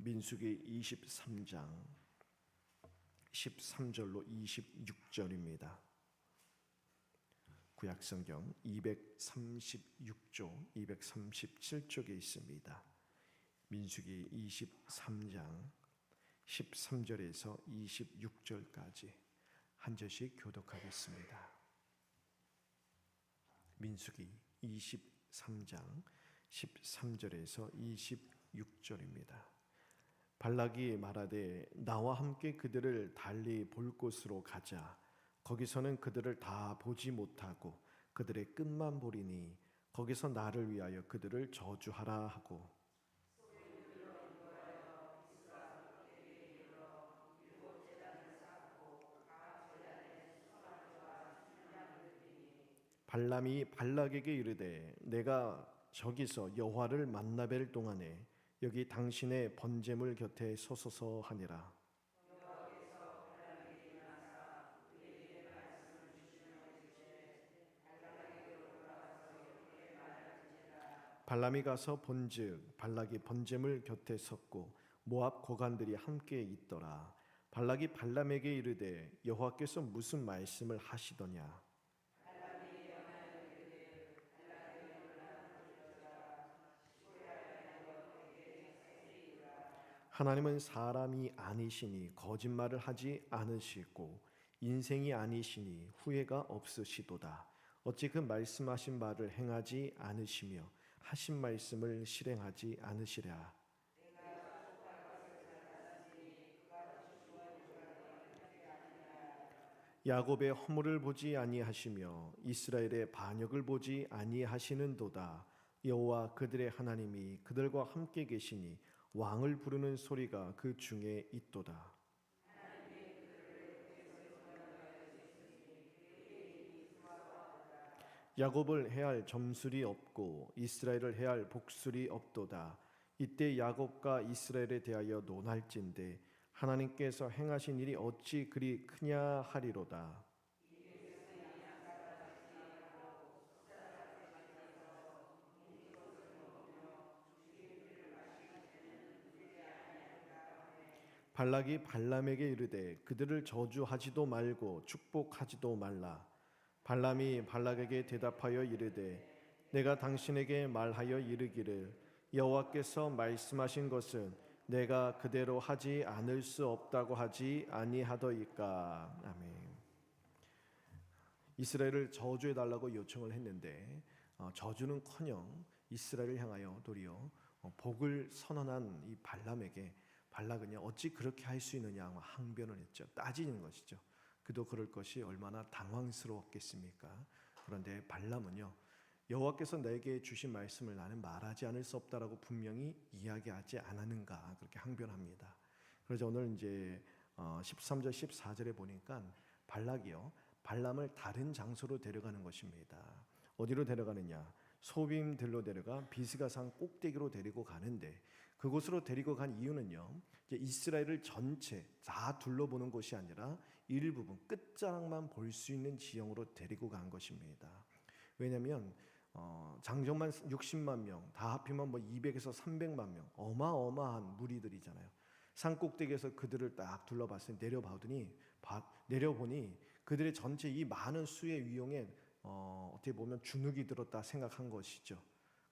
민수기 23장 13절로 26절입니다. 구약성경 236쪽, 237쪽에 있습니다. 민수기 23장 13절에서 26절까지 한 절씩 교독하겠습니다. 민수기 23장 13절에서 26절입니다. 발락이 말하되 나와 함께 그들을 달리 볼 곳으로 가자. 거기서는 그들을 다 보지 못하고 그들의 끝만 보리니 거기서 나를 위하여 그들을 저주하라 하고 발람이 발락에게 이르되 내가 저기서 여호와를 만나 뵐 동안에 여기 당신의 번제물 곁에 서소서 하니라. 발람이 가서 본즉 발락이 번제물 곁에 섰고 모압 고관들이 함께 있더라. 발락이 발람에게 이르되 여호와께서 무슨 말씀을 하시더냐. 하나님은 사람이 아니시니 거짓말을 하지 않으시고 인생이 아니시니 후회가 없으시도다. 어찌 그 말씀하신 바를 행하지 않으시며 하신 말씀을 실행하지 않으시랴. 야곱의 허물을 보지 아니하시며 이스라엘의 반역을 보지 아니하시는도다. 여호와 그들의 하나님이 그들과 함께 계시니 왕을 부르는 소리가 그 중에 있도다. 야곱을 해할 점술이 없고 이스라엘을 해할 복술이 없도다. 이때 야곱과 이스라엘에 대하여 논할진대 하나님께서 행하신 일이 어찌 그리 크냐 하리로다. 발락이 발람에게 이르되 그들을 저주하지도 말고 축복하지도 말라. 발람이 발락에게 대답하여 이르되 내가 당신에게 말하여 이르기를 여호와께서 말씀하신 것은 내가 그대로 하지 않을 수 없다고 하지 아니하더이까. 아멘. 이스라엘을 저주해 달라고 요청을 했는데 저주는커녕 이스라엘을 향하여 도리어 복을 선언한 이 발람에게 발락은요 어찌 그렇게 할 수 있느냐 항변을 했죠. 따지는 것이죠. 그도 그럴 것이 얼마나 당황스러웠겠습니까? 그런데 발람은요 여호와께서 내게 주신 말씀을 나는 말하지 않을 수 없다라고 분명히 이야기하지 않았는가 그렇게 항변합니다. 그래서 오늘 이제 13절 14절에 보니까 발락이요 발람을 다른 장소로 데려가는 것입니다. 어디로 데려가느냐? 소빔들로 데려가 비스가산 꼭대기로 데리고 가는데 그곳으로 데리고 간 이유는요 이제 이스라엘을 전체 다 둘러보는 것이 아니라 일부분 끝자락만 볼 수 있는 지형으로 데리고 간 것입니다. 왜냐하면 장정만 60만 명 다 합히면 200에서 300만 명 어마어마한 무리들이잖아요. 산 꼭대기에서 그들을 딱 둘러봤으니 내려보니 그들의 전체 이 많은 수의 위용에 어떻게 보면 주눅이 들었다 생각한 것이죠.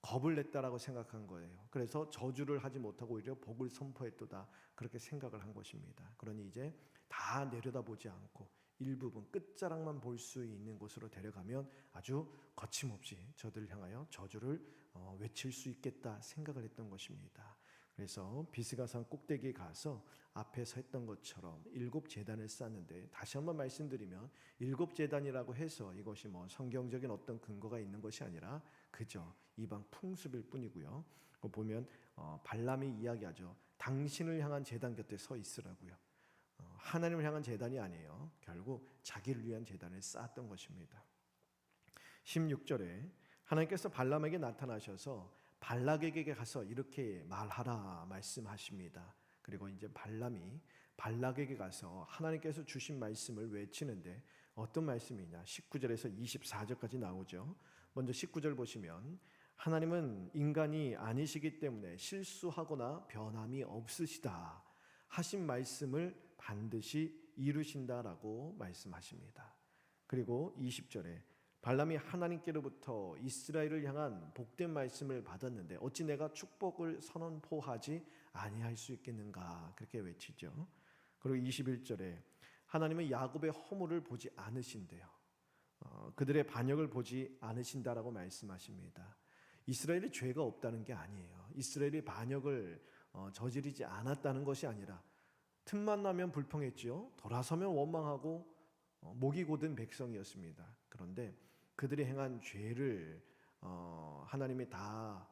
겁을 냈다라고 생각한 거예요. 그래서 저주를 하지 못하고 오히려 복을 선포했도다 그렇게 생각을 한 것입니다. 그러니 이제 다 내려다보지 않고 일부분 끝자락만 볼 수 있는 곳으로 데려가면 아주 거침없이 저들을 향하여 저주를 외칠 수 있겠다 생각을 했던 것입니다. 그래서 비스가산 꼭대기에 가서 앞에서 했던 것처럼 7제단을 쌓는데 다시 한번 말씀드리면 7제단이라고 해서 이것이 성경적인 어떤 근거가 있는 것이 아니라 그저 이방 풍습일 뿐이고요. 보면 발람이 이야기하죠. 당신을 향한 제단 곁에 서 있으라고요. 하나님을 향한 제단이 아니에요. 결국 자기를 위한 제단을 쌓았던 것입니다. 16절에 하나님께서 발람에게 나타나셔서 발락에게 가서 이렇게 말하라 말씀하십니다. 그리고 이제 발람이 발락에게 가서 하나님께서 주신 말씀을 외치는데 어떤 말씀이냐? 19절에서 24절까지 나오죠. 먼저 19절 보시면 하나님은 인간이 아니시기 때문에 실수하거나 변함이 없으시다 하신 말씀을 반드시 이루신다라고 말씀하십니다. 그리고 20절에 발람이 하나님께로부터 이스라엘을 향한 복된 말씀을 받았는데 어찌 내가 축복을 선언포하지 아니할 수 있겠는가, 그렇게 외치죠. 그리고 21절에 하나님은 야곱의 허물을 보지 않으신대요. 그들의 반역을 보지 않으신다라고 말씀하십니다. 이스라엘이 죄가 없다는 게 아니에요. 이스라엘이 반역을 저지르지 않았다는 것이 아니라 틈만 나면 불평했지요. 돌아서면 원망하고 목이 곧은 백성이었습니다. 그런데 그들이 행한 죄를 하나님이 다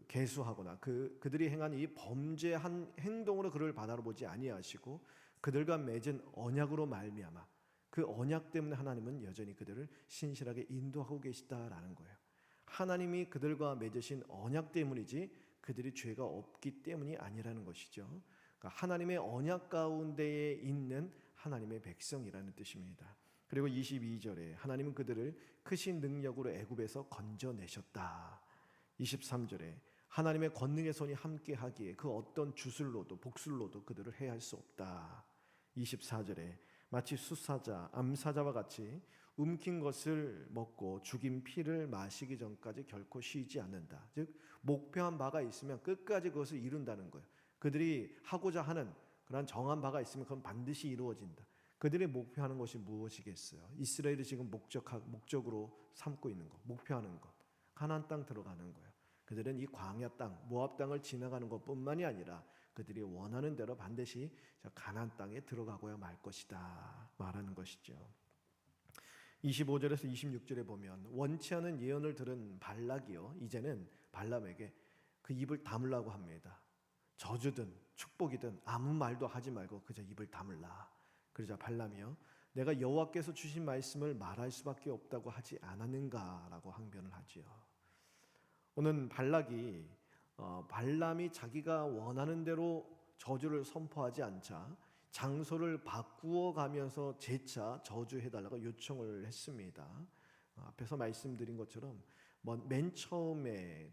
계수하거나 그들이 행한 이 범죄한 행동으로 그를 바라보지 아니하시고 그들과 맺은 언약으로 말미암아 그 언약 때문에 하나님은 여전히 그들을 신실하게 인도하고 계시다라는 거예요. 하나님이 그들과 맺으신 언약 때문이지 그들이 죄가 없기 때문이 아니라는 것이죠. 그러니까 하나님의 언약 가운데에 있는 하나님의 백성이라는 뜻입니다. 그리고 22절에 하나님은 그들을 크신 능력으로 애굽에서 건져내셨다. 23절에 하나님의 권능의 손이 함께하기에 그 어떤 주술로도 복술로도 그들을 해할 수 없다. 24절에 마치 수사자, 암사자와 같이 움킨 것을 먹고 죽인 피를 마시기 전까지 결코 쉬지 않는다. 즉 목표한 바가 있으면 끝까지 그것을 이룬다는 거예요. 그들이 하고자 하는 그런 정한 바가 있으면 그건 반드시 이루어진다. 그들이 목표하는 것이 무엇이겠어요? 이스라엘이 지금 목적으로 삼고 있는 것, 목표하는 것, 가나안 땅 들어가는 거예요. 그들은 이 광야 땅, 모압 땅을 지나가는 것뿐만이 아니라 그들이 원하는 대로 반드시 가나안 땅에 들어가고야 말 것이다 말하는 것이죠. 25절에서 26절에 보면 원치 않은 예언을 들은 발락이요 이제는 발람에게 그 입을 다물라고 합니다. 저주든 축복이든 아무 말도 하지 말고 그저 입을 다물라. 그러자 발람이요 내가 여호와께서 주신 말씀을 말할 수밖에 없다고 하지 않았는가라고 항변을 하지요. 오늘 발람이 자기가 원하는 대로 저주를 선포하지 않자 장소를 바꾸어 가면서 재차 저주해달라고 요청을 했습니다. 앞에서 말씀드린 것처럼 맨 처음에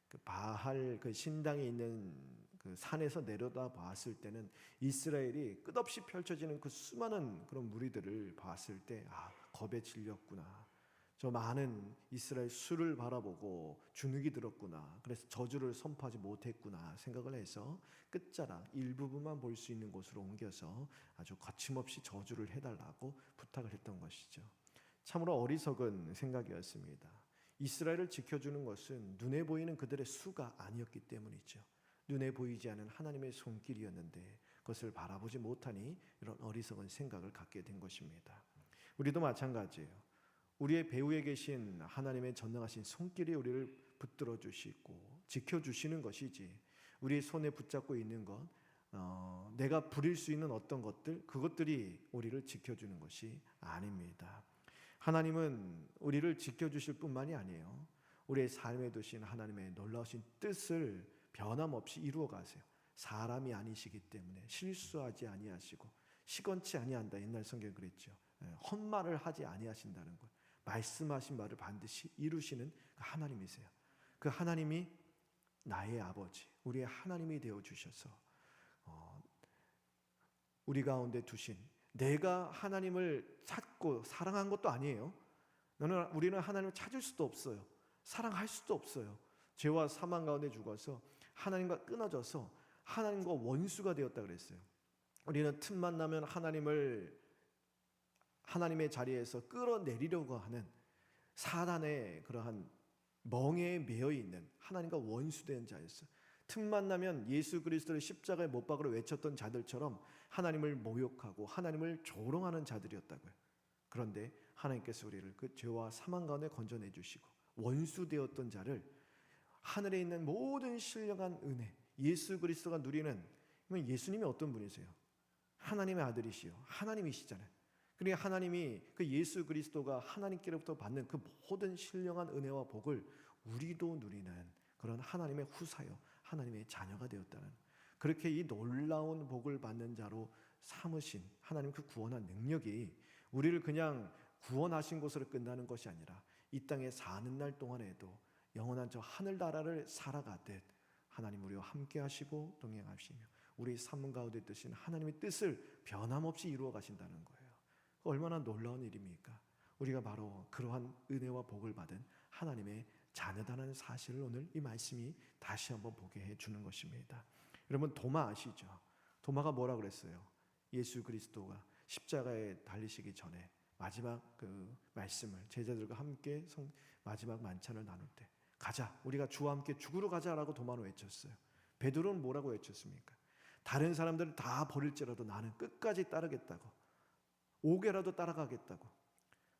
그 바할 그 신당에 있는 그 산에서 내려다 봤을 때는 이스라엘이 끝없이 펼쳐지는 그 수많은 그런 무리들을 봤을 때 겁에 질렸구나. 저 많은 이스라엘 수를 바라보고 주눅이 들었구나. 그래서 저주를 선포하지 못했구나 생각을 해서 끝자락 일부분만 볼 수 있는 곳으로 옮겨서 아주 거침없이 저주를 해달라고 부탁을 했던 것이죠. 참으로 어리석은 생각이었습니다. 이스라엘을 지켜주는 것은 눈에 보이는 그들의 수가 아니었기 때문이죠. 눈에 보이지 않은 하나님의 손길이었는데 그것을 바라보지 못하니 이런 어리석은 생각을 갖게 된 것입니다. 우리도 마찬가지예요. 우리의 배후에 계신 하나님의 전능하신 손길이 우리를 붙들어 주시고 지켜주시는 것이지 우리의 손에 붙잡고 있는 것, 내가 부릴 수 있는 어떤 것들, 그것들이 우리를 지켜주는 것이 아닙니다. 하나님은 우리를 지켜주실 뿐만이 아니에요. 우리의 삶에 두신 하나님의 놀라우신 뜻을 변함없이 이루어 가세요. 사람이 아니시기 때문에 실수하지 아니하시고 시건치 아니한다. 옛날 성경에 그랬죠. 헛말을 하지 아니하신다는 것. 말씀하신 말을 반드시 이루시는 하나님이세요. 그 하나님이 나의 아버지, 우리의 하나님이 되어 주셔서 우리 가운데 두신, 내가 하나님을 찾고 사랑한 것도 아니에요. 우리는 하나님을 찾을 수도 없어요. 사랑할 수도 없어요. 죄와 사망 가운데 죽어서 하나님과 끊어져서 하나님과 원수가 되었다 그랬어요. 우리는 틈만 나면 하나님의 자리에서 끌어내리려고 하는 사단의 그러한 멍에에 매여 있는 하나님과 원수된 자였어요. 틈만 나면 예수 그리스도를 십자가에 못 박으러 외쳤던 자들처럼 하나님을 모욕하고 하나님을 조롱하는 자들이었다고요. 그런데 하나님께서 우리를 그 죄와 사망 가운데 건져내 주시고 원수 되었던 자를 하늘에 있는 모든 신령한 은혜, 예수 그리스도가 누리는, 예수님이 어떤 분이세요? 하나님의 아들이시요 하나님이시잖아요. 그러니까 하나님이 그 예수 그리스도가 하나님께로부터 받는 그 모든 신령한 은혜와 복을 우리도 누리는 그런 하나님의 후사요 하나님의 자녀가 되었다는, 그렇게 이 놀라운 복을 받는 자로 삼으신 하나님 그 구원한 능력이 우리를 그냥 구원하신 것으로 끝나는 것이 아니라 이 땅에 사는 날 동안에도 영원한 저 하늘나라를 살아가듯 하나님 우리와 함께 하시고 동행하시며 우리 삶 가운데 뜨신 하나님의 뜻을 변함없이 이루어 가신다는 거예요. 얼마나 놀라운 일입니까? 우리가 바로 그러한 은혜와 복을 받은 하나님의 자녀다라는 사실을 오늘 이 말씀이 다시 한번 보게 해주는 것입니다. 여러분 도마 아시죠? 도마가 뭐라 그랬어요? 예수 그리스도가 십자가에 달리시기 전에 마지막 그 말씀을 제자들과 함께 마지막 만찬을 나눌 때 가자, 우리가 주와 함께 죽으러 가자라고 도마로 외쳤어요. 베드로는 뭐라고 외쳤습니까? 다른 사람들은 다 버릴지라도 나는 끝까지 따르겠다고, 오게라도 따라가겠다고.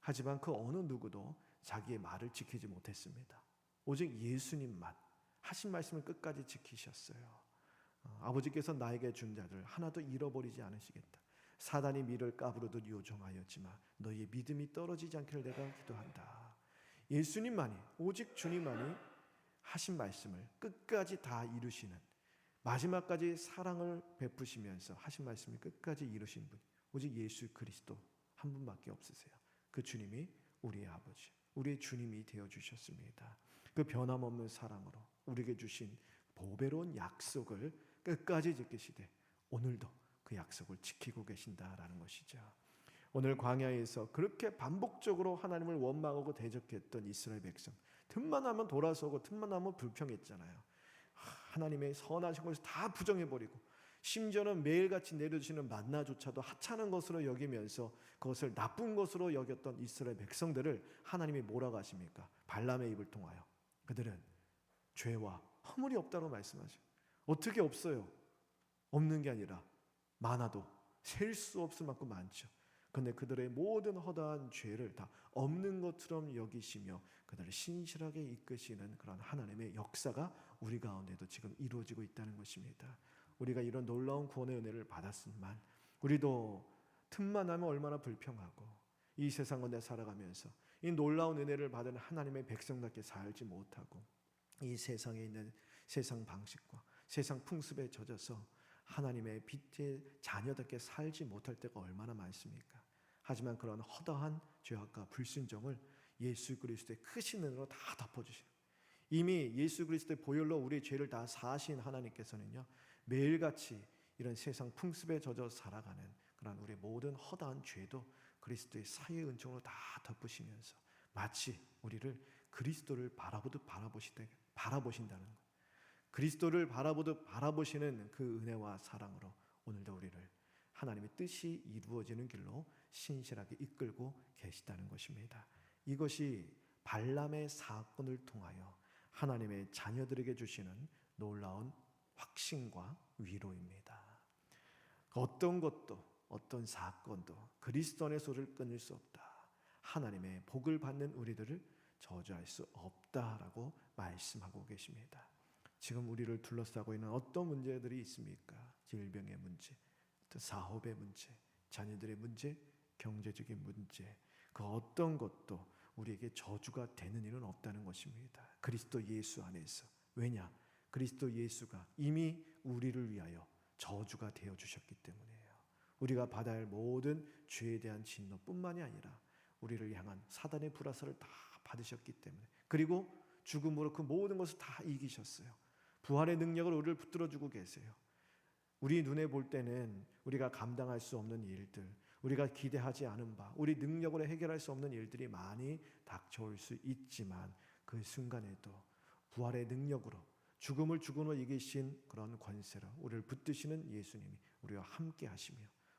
하지만 그 어느 누구도 자기의 말을 지키지 못했습니다. 오직 예수님만 하신 말씀을 끝까지 지키셨어요. 아버지께서 나에게 준 자들 하나도 잃어버리지 않으시겠다. 사단이 밀을 까부르듯 요정하였지만 너희의 믿음이 떨어지지 않기를 내가 기도한다. 예수님만이, 오직 주님만이 하신 말씀을 끝까지 다 이루시는, 마지막까지 사랑을 베푸시면서 하신 말씀을 끝까지 이루신 분, 오직 예수 그리스도 한 분밖에 없으세요. 그 주님이 우리의 아버지, 우리의 주님이 되어주셨습니다. 그 변함없는 사랑으로 우리에게 주신 보배로운 약속을 끝까지 지키시되 오늘도 그 약속을 지키고 계신다라는 것이죠. 오늘 광야에서 그렇게 반복적으로 하나님을 원망하고 대적했던 이스라엘 백성, 틈만 나면 돌아서고 틈만 나면 불평했잖아요. 하나님의 선하신 것을 다 부정해버리고 심지어는 매일같이 내려주시는 만나조차도 하찮은 것으로 여기면서 그것을 나쁜 것으로 여겼던 이스라엘 백성들을 하나님이 뭐라고 하십니까? 발람의 입을 통하여 그들은 죄와 허물이 없다고 말씀하셔요. 어떻게 없어요? 없는 게 아니라 많아도 셀 수 없을 만큼 많죠. 그런데 그들의 모든 허다한 죄를 다 없는 것처럼 여기시며 그들을 신실하게 이끄시는 그런 하나님의 역사가 우리 가운데도 지금 이루어지고 있다는 것입니다. 우리가 이런 놀라운 구원의 은혜를 받았지만 우리도 틈만 나면 얼마나 불평하고 이 세상 가운데 살아가면서 이 놀라운 은혜를 받은 하나님의 백성답게 살지 못하고 이 세상에 있는 세상 방식과 세상 풍습에 젖어서 하나님의 빛의 자녀답게 살지 못할 때가 얼마나 많습니까? 하지만 그런 허다한 죄악과 불순종을 예수 그리스도의 크신 은혜로 다 덮어주시는, 이미 예수 그리스도의 보혈로 우리의 죄를 다 사하신 하나님께서는요 매일같이 이런 세상 풍습에 젖어 살아가는 그런 우리의 모든 허다한 죄도 그리스도의 사유의 은총으로 다 덮으시면서 마치 우리를 그리스도를 바라보신다는 것, 그리스도를 바라보듯 바라보시는 그 은혜와 사랑으로 오늘도 우리를 하나님의 뜻이 이루어지는 길로 신실하게 이끌고 계시다는 것입니다. 이것이 발람의 사건을 통하여 하나님의 자녀들에게 주시는 놀라운 확신과 위로입니다. 어떤 것도 어떤 사건도 그리스도 안에서 우리를 끊을 수 없다. 하나님의 복을 받는 우리들을 저주할 수 없다라고 말씀하고 계십니다. 지금 우리를 둘러싸고 있는 어떤 문제들이 있습니까? 질병의 문제, 또 사업의 문제, 자녀들의 문제, 경제적인 문제, 그 어떤 것도 우리에게 저주가 되는 일은 없다는 것입니다. 그리스도 예수 안에서. 왜냐? 그리스도 예수가 이미 우리를 위하여 저주가 되어 주셨기 때문이에요. 우리가 받아야 할 모든 죄에 대한 진노뿐만이 아니라 우리를 향한 사단의 불화살을 다 받으셨기 때문에, 그리고 죽음으로 그 모든 것을 다 이기셨어요. 부활의 능력을 우리를 붙들어주고 계세요. 우리 눈에 볼 때는 우리가 감당할 수 없는 일들, 우리가 기대하지 않은 바, 우리 능력으로 해결할 수 없는 일들이 많이 닥쳐올 수 있지만 그 순간에도 부활의 능력으로 죽음을 죽음으로 이기신 그런 권세로 우리를 붙드시는 예수님이 우리와 함께 하시며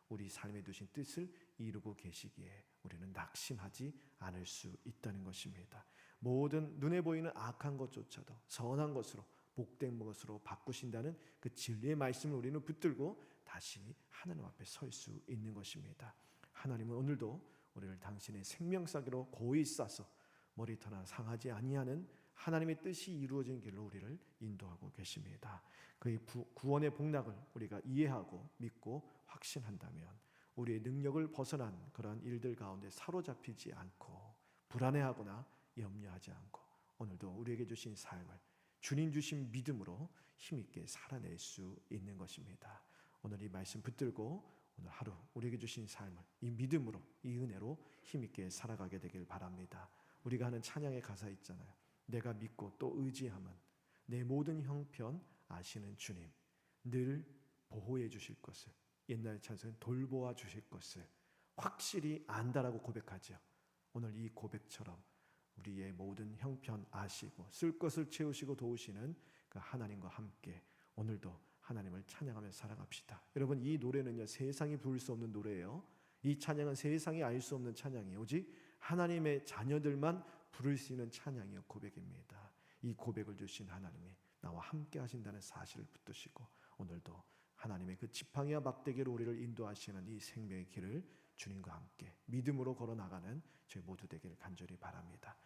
우리 삶에 두신 뜻을 이루고 계시기에 우리는 낙심하지 않을 수 있다는 것입니다. 모든 눈에 보이는 악한 것조차도 선한 것으로, 복된 것으로 바꾸신다는 그 진리의 말씀을 우리는 붙들고 다시 하나님 앞에 설 수 있는 것입니다. 하나님은 오늘도 우리를 당신의 생명사기로 고이 싸서 머리터나 상하지 아니하는 하나님의 뜻이 이루어진 길로 우리를 인도하고 계십니다. 그의 구원의 복락을 우리가 이해하고 믿고 확신한다면 우리의 능력을 벗어난 그러한 일들 가운데 사로잡히지 않고 불안해하거나 염려하지 않고 오늘도 우리에게 주신 삶을 주님 주신 믿음으로 힘있게 살아낼 수 있는 것입니다. 오늘 이 말씀 붙들고 오늘 하루 우리에게 주신 삶을 이 믿음으로, 이 은혜로 힘있게 살아가게 되길 바랍니다. 우리가 하는 찬양의 가사 있잖아요. 내가 믿고 또 의지함은 내 모든 형편 아시는 주님, 늘 보호해 주실 것을, 옛날 찬송은 돌보아 주실 것을 확실히 안다라고 고백하죠. 오늘 이 고백처럼 우리의 모든 형편 아시고 쓸 것을 채우시고 도우시는 그 하나님과 함께 오늘도 하나님을 찬양하며 살아갑시다. 여러분, 이 노래는요, 세상이 부를 수 없는 노래예요. 이 찬양은 세상이 알 수 없는 찬양이에요. 오직 하나님의 자녀들만 부를 수 있는 찬양이요, 고백입니다. 이 고백을 주신 하나님이 나와 함께 하신다는 사실을 붙드시고 오늘도 하나님의 그 지팡이와 막대기로 우리를 인도하시는 이 생명의 길을 주님과 함께 믿음으로 걸어나가는 저희 모두 되기를 간절히 바랍니다.